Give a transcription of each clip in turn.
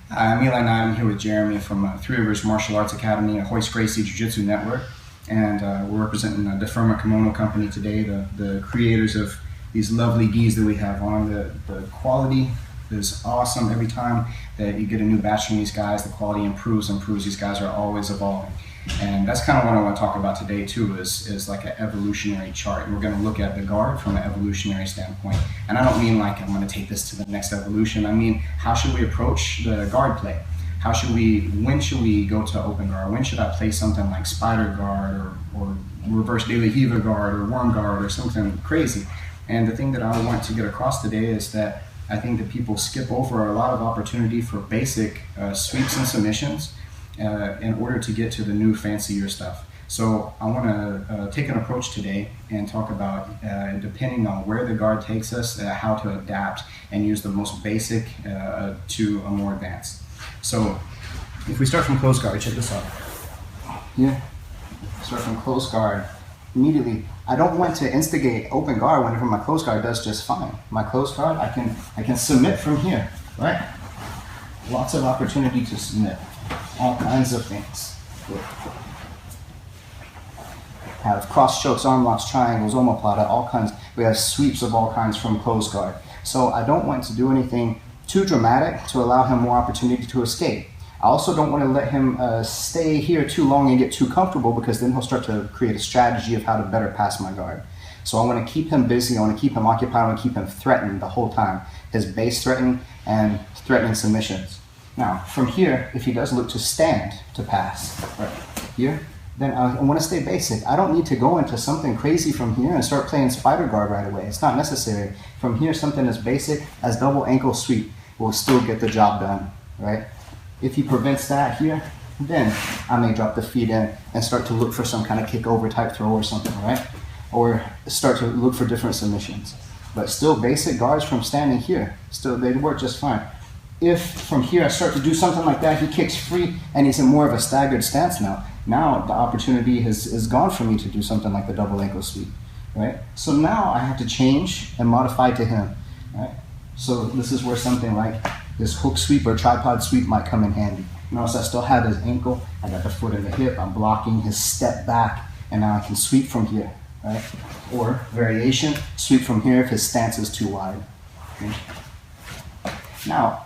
I'm Eli Knight. I'm here with Jeremy from Three Rivers Martial Arts Academy, a Hoist Gracie Jiu-jitsu network. And we're representing the Firma Kimono Company today, the creators of these lovely gis that we have on. The quality is awesome. Every time that you get a new batch from these guys, the quality improves. These guys are always evolving. And that's kind of what I want to talk about today too, is like an evolutionary chart. And we're going to look at the guard from an evolutionary standpoint. And I don't mean like I'm going to take this to the next evolution. I mean, how should we approach the guard play? When should we go to open guard? When should I play something like spider guard or reverse daily Riva Guard or worm guard or something crazy? And the thing that I want to get across today is that I think that people skip over a lot of opportunity for basic sweeps and submissions in order to get to the new fancier stuff. So I want to take an approach today and talk about, depending on where the guard takes us, how to adapt and use the most basic to a more advanced. So if we start from close guard, check this out. Here, start from close guard. Immediately, I don't want to instigate open guard whenever my close guard does just fine. My close guard, I can submit from here, right? Lots of opportunity to submit. All kinds of things. Have cross chokes, arm locks, triangles, omoplata, all kinds. We have sweeps of all kinds from close guard. So I don't want to do anything too dramatic to allow him more opportunity to escape. I also don't want to let him stay here too long and get too comfortable, because then he'll start to create a strategy of how to better pass my guard. So I want to keep him busy, I want to keep him occupied, I want to keep him threatened the whole time. His base threatened and threatening submissions. Now, from here, if he does look to stand to pass, right here, then I want to stay basic. I don't need to go into something crazy from here and start playing spider guard right away. It's not necessary. From here, something as basic as double ankle sweep will still get the job done, right? If he prevents that here, then I may drop the feet in and start to look for some kind of kick over type throw or something, right? Or start to look for different submissions. But still basic guards from standing here, still they work just fine. If from here I start to do something like that, he kicks free and he's in more of a staggered stance now. Now the opportunity is gone for me to do something like the double ankle sweep, right? So now I have to change and modify to him, right? So this is where something like this hook sweep or tripod sweep might come in handy. Notice I still have his ankle, I got the foot in the hip, I'm blocking his step back, and now I can sweep from here, right? Or variation, sweep from here if his stance is too wide. Okay? Now,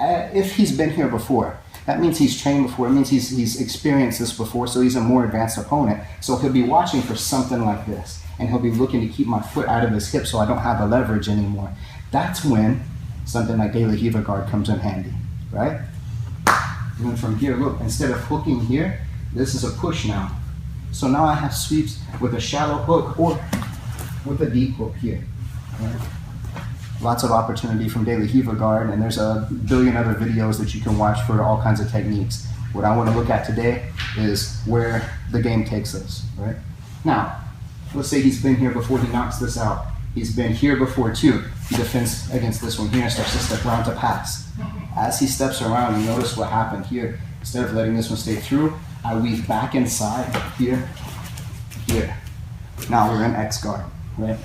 if he's been here before, that means he's trained before, it means he's experienced this before, so he's a more advanced opponent. So he'll be watching for something like this, and he'll be looking to keep my foot out of his hip so I don't have the leverage anymore. That's when something like daily Riva Guard comes in handy, right? And then from here, look, instead of hooking here, this is a push now. So now I have sweeps with a shallow hook or with a deep hook here, right? Lots of opportunity from daily Riva Guard, and there's a billion other videos that you can watch for all kinds of techniques. What I want to look at today is where the game takes us, right? Now, let's say he's been here before he knocks this out. He's been here before too. He defends against this one here and starts to step around to pass. As he steps around, you notice what happened here. Instead of letting this one stay through, I weave back inside here, here. Now we're in X guard, right?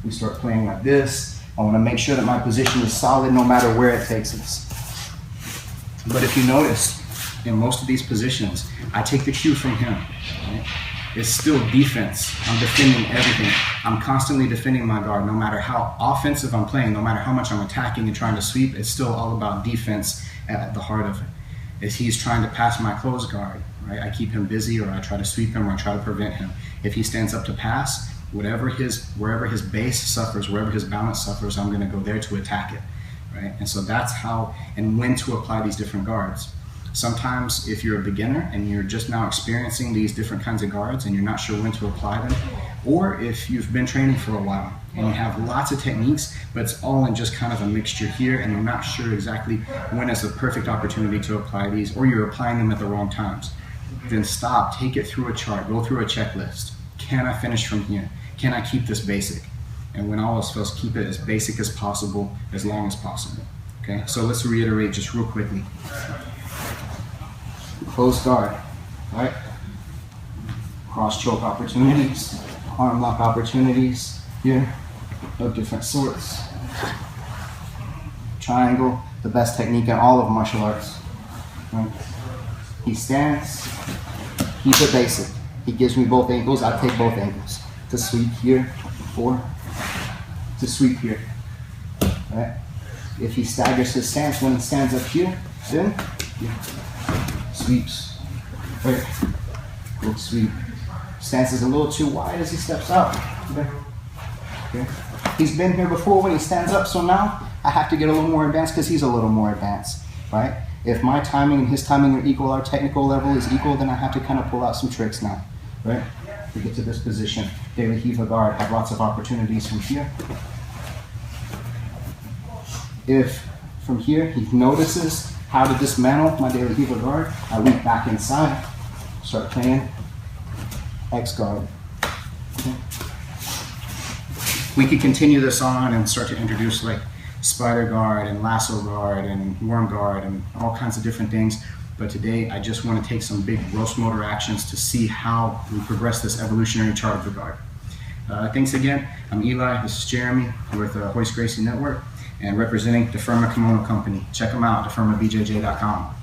We start playing like this. I want to make sure that my position is solid no matter where it takes us. But if you notice, in most of these positions, I take the cue from him. Right? It's still defense. I'm defending everything. I'm constantly defending my guard. No matter how offensive I'm playing, no matter how much I'm attacking and trying to sweep, it's still all about defense at the heart of it. If he's trying to pass my close guard, right, I keep him busy, or I try to sweep him, or I try to prevent him. If he stands up to pass, wherever his base suffers, wherever his balance suffers, I'm going to go there to attack it, right? And so that's how and when to apply these different guards. Sometimes if you're a beginner and you're just now experiencing these different kinds of guards and you're not sure when to apply them, or if you've been training for a while and you have lots of techniques, but it's all in just kind of a mixture here and you're not sure exactly when is the perfect opportunity to apply these, or you're applying them at the wrong times, then stop, take it through a chart, go through a checklist. Can I finish from here? Can I keep this basic? And when all else fails, keep it as basic as possible, as long as possible. Okay, so let's reiterate just real quickly. Close guard, right? Cross choke opportunities, arm lock opportunities here of different sorts. Triangle, the best technique in all of martial arts. Right? He stands, keep it basic. He gives me both ankles, I take both ankles. To sweep here, 4, to sweep here. Right? If he staggers his stance when he stands up here, then sweeps. Right? Good sweep. Stance is a little too wide as he steps out. Okay. Okay. He's been here before when he stands up, so now I have to get a little more advanced because he's a little more advanced, right? If my timing and his timing are equal, our technical level is equal, then I have to kind of pull out some tricks now, right? To get to this position. Daily Riva Guard, have lots of opportunities from here. If from here he notices how to dismantle my daily Riva Guard, I leap back inside, start playing X guard. Okay. We could continue this on and start to introduce like spider guard and lasso guard and worm guard and all kinds of different things. But today I just want to take some big gross motor actions to see how we progress this evolutionary chart of the guard. Thanks again. I'm Eli, this is Jeremy with Hoist Gracie Network and representing the Firma Kimono Company. Check them out, thefirmabjj.com.